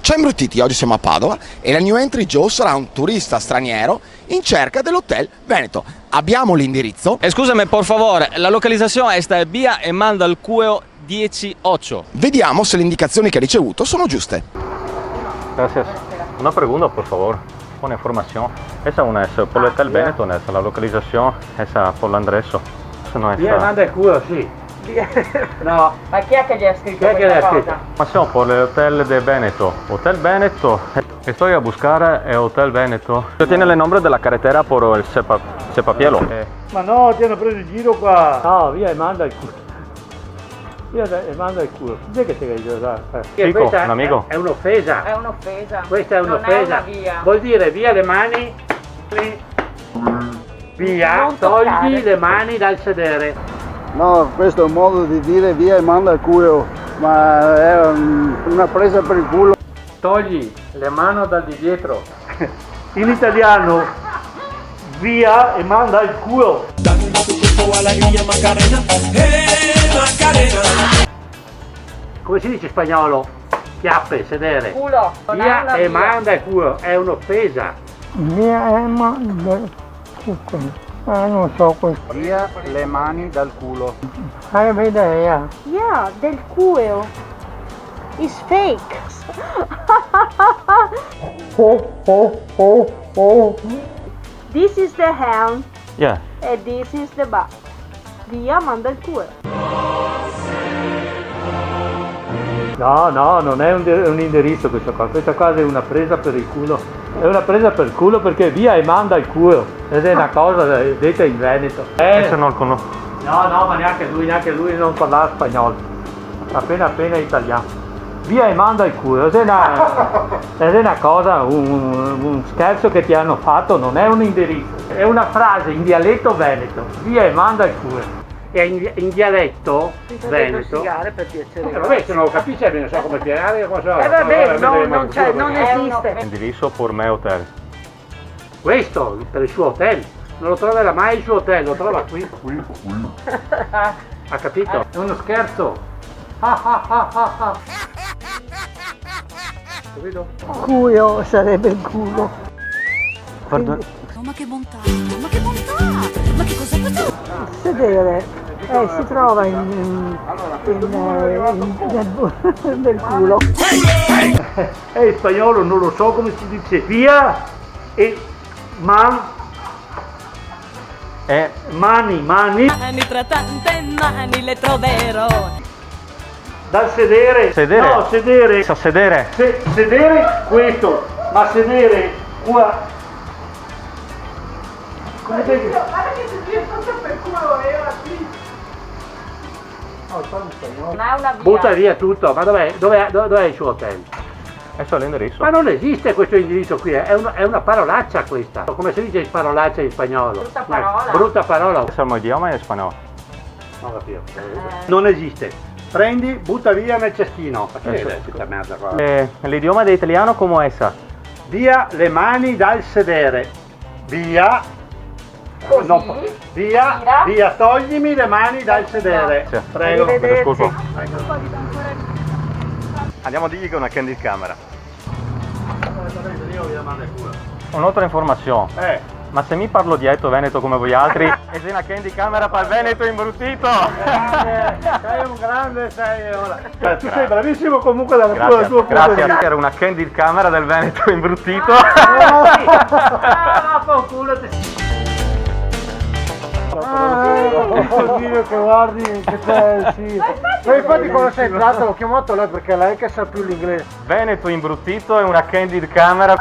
Ciao imbruttiti, oggi siamo a Padova e la new entry Joe sarà un turista straniero in cerca dell'Hotel Veneto. Abbiamo l'indirizzo. Escúchame, por favor, la localizzazione è via Emanda al Cueo 18. Vediamo se le indicazioni che ha ricevuto sono giuste. Gracias. Una pregunta, por favor. Una información. Esa una es por el Hotel Veneto, no es la localización, esa por l'andresso. No es. Via Emanda al Cueo, sì. No. Ma chi è che gli ha scritto Chi è che questa l'ha scritto? cosa? Información por el Hotel de Veneto. Hotel Veneto. Estoy a buscar el Hotel Veneto. Tiene el nombre de la carretera por el Cepapielo. Ma no, ti hanno preso in giro qua. No, via Emanda al Cueo. Via Emanda al Cueo. Chi è che ti hai detto? Chico, un amico. È un'offesa. È un'offesa. Questa è Non un'offesa. è una via. Vuol dire via le mani. Via, Non togli toccare. le mani dal sedere. No, questo è un modo di dire via e manda al culo, ma è una presa per il culo. Togli le mani dal di dietro. In italiano, via e manda al culo. Come si dice in spagnolo? Chiappe, sedere. Culo. Non è Via una e via. manda al culo, è un'offesa. Via e manda al culo. Non so questo. Via le mani dal culo. Hai un'idea? Yeah, del cueo. It's fake. This is the hand Yeah. and this is the back. Via manda il cueo. No, non è un indirizzo questa cosa è una presa per il culo. È una presa per il culo perché via e manda il culo. Ed è una cosa detta in Veneto. Ese no lo conozco. No, ma neanche lui non parlava spagnolo. Appena italiano. Via e manda il culo. Ed è una cosa, un scherzo che ti hanno fatto, non è un indirizzo. È una frase in dialetto veneto. Via e manda il culo. E in dialetto veneto. Per piacere. Vabbè, se non lo capisci, non so come spiegare. Vabbè, non esiste. Indirizzo por me hotel. Questo per il suo hotel. Non lo troverà mai il suo hotel, lo trova qui. Ha capito? È uno scherzo. Capito? Culo sarebbe il culo. Pardon. Oh, ma che bontà, ma che bontà! Ma che cos'è questo? Sedere. Si trova nel culo. In spagnolo non lo so come si dice. Via e mani. Mani tra tante mani le troverò. Dal sedere. Sedere. No, sedere. Sa sedere. Sedere questo. Ma sedere qua. Come vedi? Guarda che si è fatto per culo, qui. Non è una via. Butta via tutto. Ma dov'è il suo hotel? Eso è l'indirizzo. Ma non esiste questo indirizzo qui, è una parolaccia questa. Come si dice parolaccia in spagnolo? Brutta parola. Brutta parola. Ese es el idioma en español. Non capivo. Non esiste. Prendi, butta via nel cestino. Ma che è questa merda qua? L'idioma de italiano como esa. Via le mani dal sedere. Via. Così? No, via, toglimi le mani dal sedere. Sì. Prego. Me lo scuso. Andiamo a dirgli che è una candid camera. Un'altra informazione. Ma se mi parlo dialetto veneto come voi altri, è una candy camera per il Veneto imbruttito! Sei un grande, sei ora. Tu sei bravissimo comunque dal tuo Grazie, punto di grazie. vista. Era una candid camera del Veneto imbruttito. Fanculo te. Oddio che guardi che c'è, sì. Ma infatti quando sei entrato l'ho chiamato lei perché lei che sa più l'inglese. Veneto imbruttito è una candid camera.